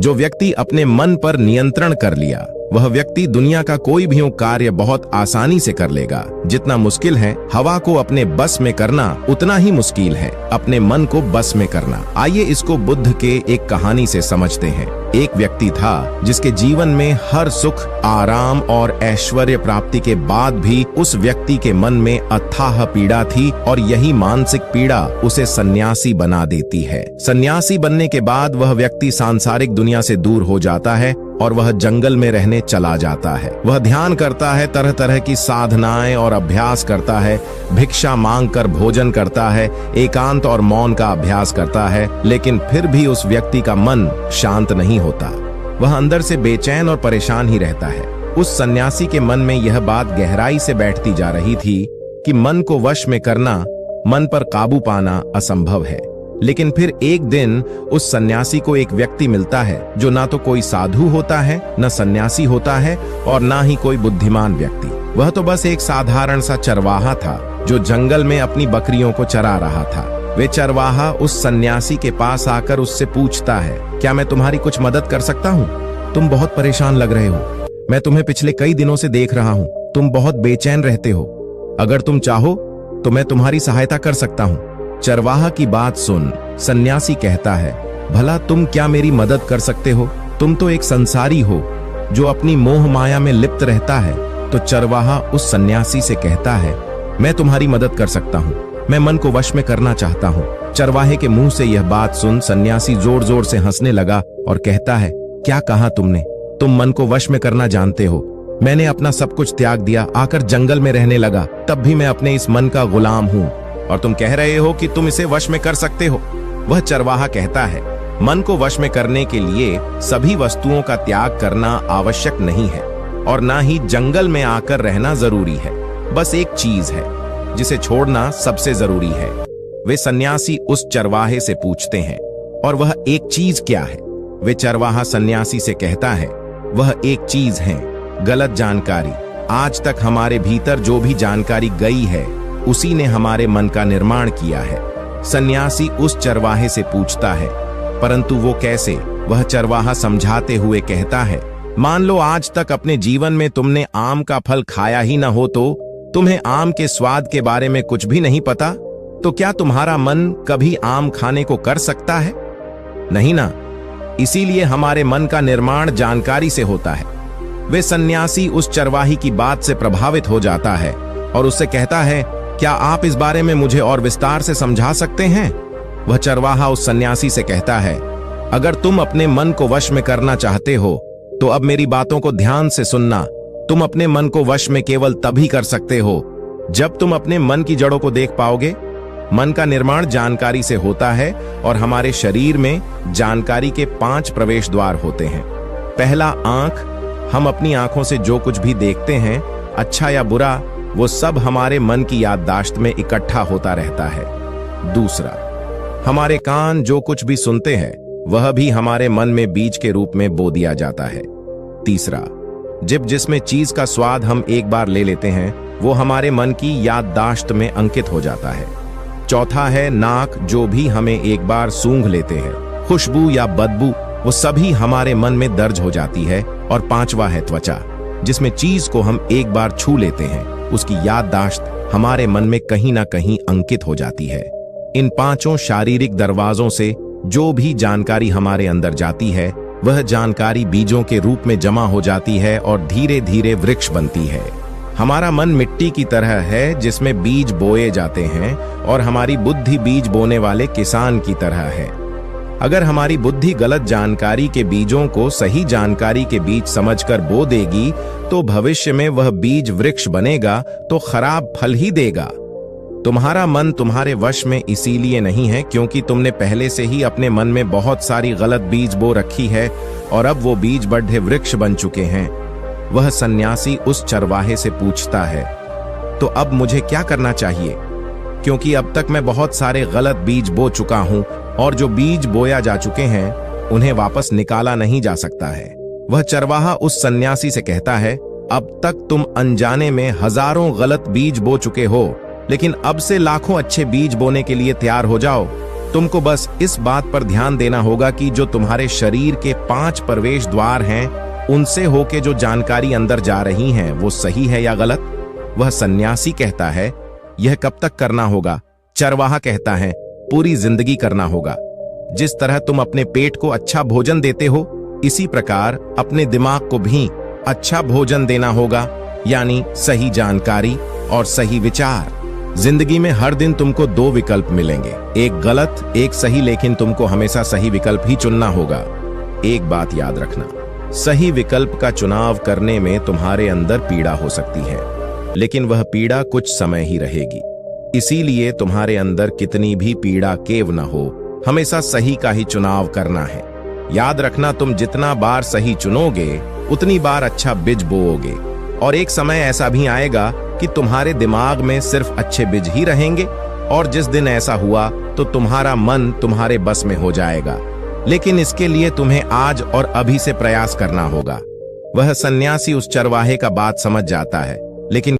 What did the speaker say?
जो व्यक्ति अपने मन पर नियंत्रण कर लिया, वह व्यक्ति दुनिया का कोई भी कार्य बहुत आसानी से कर लेगा। जितना मुश्किल है हवा को अपने बस में करना, उतना ही मुश्किल है अपने मन को बस में करना। आइए इसको बुद्ध के एक कहानी से समझते हैं। एक व्यक्ति था जिसके जीवन में हर सुख, आराम और ऐश्वर्य प्राप्ति के बाद भी उस व्यक्ति के मन में अथाह पीड़ा थी, और यही मानसिक पीड़ा उसे सन्यासी बना देती है। सन्यासी बनने के बाद वह व्यक्ति सांसारिक दुनिया से दूर हो जाता है और वह जंगल में रहने चला जाता है। वह ध्यान करता है, तरह तरह की साधनाएं और अभ्यास करता है, भिक्षा मांगकर भोजन करता है, एकांत और मौन का अभ्यास करता है, लेकिन फिर भी उस व्यक्ति का मन शांत नहीं होता। वह अंदर से बेचैन और परेशान ही रहता है। उस सन्यासी के मन में यह बात गहराई से बैठती जा रही थी कि मन को वश में करना, मन पर काबू पाना असंभव है। लेकिन फिर एक दिन उस सन्यासी को एक व्यक्ति मिलता है जो ना तो कोई साधु होता है, न सन्यासी होता है, और ना ही कोई बुद्धिमान व्यक्ति। वह तो बस एक साधारण सा चरवाहा था जो जंगल में अपनी बकरियों को चरा रहा था। वे चरवाहा उस सन्यासी के पास आकर उससे पूछता है, क्या मैं तुम्हारी कुछ मदद कर सकता हूँ? तुम बहुत परेशान लग रहे हो। मैं तुम्हें पिछले कई दिनों से देख रहा हूँ। तुम बहुत बेचैन रहते हो। अगर तुम चाहो तो मैं तुम्हारी सहायता कर सकता हूँ। चरवाहा की बात सुन सन्यासी कहता है, भला तुम क्या मेरी मदद कर सकते हो? तुम तो एक संसारी हो जो अपनी मोह माया में लिप्त रहता है। तो चरवाहा उस सन्यासी से कहता है, मैं तुम्हारी मदद कर सकता हूँ। मैं मन को वश में करना चाहता हूँ। चरवाहे के मुंह से यह बात सुन सन्यासी जोर जोर से हंसने लगा और कहता है, क्या कहा तुमने? तुम मन को वश में करना जानते हो। मैंने अपना सब कुछ त्याग दिया, आकर जंगल में रहने लगा, तब भी मैं अपने इस मन का गुलाम हूँ, और तुम कह रहे हो कि तुम इसे वश में कर सकते हो। वह चरवाहा कहता है, मन को वश में करने के लिए सभी वस्तुओं का त्याग करना आवश्यक नहीं है, और ना ही जंगल में आकर रहना जरूरी है। बस एक चीज है जिसे छोड़ना सबसे जरूरी है। वे सन्यासी उस चरवाहे से पूछते हैं, और वह एक चीज क्या है? वे चरवाहा सन्यासी से कहता है, वह एक चीज है गलत जानकारी। आज तक हमारे भीतर जो भी जानकारी गई है उसी ने हमारे मन का निर्माण किया है। सन्यासी उस चरवाहे से पूछता है, परंतु वो कैसे? वह चरवाहा समझाते हुए कहता है, मान लो आज तक अपने जीवन में तुमने आम का फल खाया ही ना हो, तो तुम्हें आम के स्वाद के बारे में कुछ भी नहीं पता, तो क्या तुम्हारा मन कभी आम खाने को कर सकता है? नहीं ना। इसीलिए हमारे मन का निर्माण जानकारी से होता है। वे सन्यासी उस चरवाही की बात से प्रभावित हो जाता है और उससे कहता है, क्या आप इस बारे में मुझे और विस्तार से समझा सकते हैं? वह चरवाहा उस सन्यासी से कहता है, अगर तुम अपने मन को वश में करना चाहते हो तो अब मेरी बातों को ध्यान से सुनना। तुम अपने मन को वश में केवल तभी कर सकते हो जब तुम अपने मन की जड़ों को देख पाओगे। मन का निर्माण जानकारी से होता है और हमारे शरीर में जानकारी के 5 प्रवेश द्वार होते हैं। पहला, आंख। हम अपनी आंखों से जो कुछ भी देखते हैं, अच्छा या बुरा, वो सब हमारे मन की याददाश्त में इकट्ठा होता रहता है। दूसरा, हमारे कान जो कुछ भी सुनते हैं वह भी हमारे मन में बीज के रूप में बो दिया जाता है। तीसरा, जब जिसमें चीज का स्वाद हम एक बार ले लेते हैं वो हमारे मन की याददाश्त में अंकित हो जाता है। चौथा है नाक, जो भी हमें एक बार सूंघ लेते हैं, खुशबू या बदबू, वो सभी हमारे मन में दर्ज हो जाती है। और पांचवा है त्वचा, जिसमें चीज को हम एक बार छू लेते हैं उसकी याददाश्त हमारे मन में कहीं ना कहीं अंकित हो जाती है। इन 5 शारीरिक दरवाजों से जो भी जानकारी हमारे अंदर जाती है वह जानकारी बीजों के रूप में जमा हो जाती है और धीरे धीरे वृक्ष बनती है। हमारा मन मिट्टी की तरह है जिसमें बीज बोए जाते हैं और हमारी बुद्धि बीज बोने वाले किसान की तरह है। अगर हमारी बुद्धि गलत जानकारी के बीजों को सही जानकारी के बीज समझकर बो देगी तो भविष्य में वह बीज वृक्ष बनेगा तो खराब फल ही देगा। तुम्हारा मन तुम्हारे वश में इसीलिए नहीं है क्योंकि तुमने पहले से ही अपने मन में बहुत सारी गलत बीज बो रखी है और अब वो बीज बड़े वृक्ष बन चुके हैं। वह सन्यासी उस चरवाहे से पूछता है, तो अब मुझे क्या करना चाहिए? क्योंकि अब तक मैं बहुत सारे गलत बीज बो चुका हूं और जो बीज बोया जा चुके हैं उन्हें वापस निकाला नहीं जा सकता है। वह चरवाहा उस सन्यासी से कहता है, अब तक तुम अनजाने में हजारों गलत बीज बो चुके हो, लेकिन अब से लाखों अच्छे बीज बोने के लिए तैयार हो जाओ। तुमको बस इस बात पर ध्यान देना होगा कि जो तुम्हारे शरीर के 5 प्रवेश द्वार हैं, उनसे होके जो जानकारी अंदर जा रही हैं, वो सही है या गलत। वह सन्यासी कहता है यह कब तक करना होगा, चरवाहा कहता है पूरी जिंदगी करना होगा। जिस तरह तुम अपने पेट को अच्छा भोजन देते हो, इसी प्रकार अपने दिमाग को भी अच्छा भोजन देना होगा, यानी सही जानकारी और सही विचार। जिंदगी में हर दिन तुमको 2 विकल्प मिलेंगे, एक गलत एक सही, लेकिन तुमको हमेशा सही विकल्प ही चुनना होगा। एक बात याद रखना, सही विकल्प का चुनाव करने में तुम्हारे अंदर पीड़ा हो सकती है, लेकिन वह पीड़ा कुछ समय ही रहेगी। इसीलिए तुम्हारे अंदर कितनी भी पीड़ा केव न हो, हमेशा सही का ही चुनाव करना है। याद रखना, तुम जितना बार सही चुनोगे उतनी बार अच्छा बीज बोओगे, और एक समय ऐसा भी आएगा कि तुम्हारे दिमाग में सिर्फ अच्छे बीज ही रहेंगे, और जिस दिन ऐसा हुआ तो तुम्हारा मन तुम्हारे बस में हो जाएगा। लेकिन इसके लिए तुम्हें आज और अभी से प्रयास करना होगा। वह सन्यासी उस चरवाहे का बात समझ जाता है, लेकिन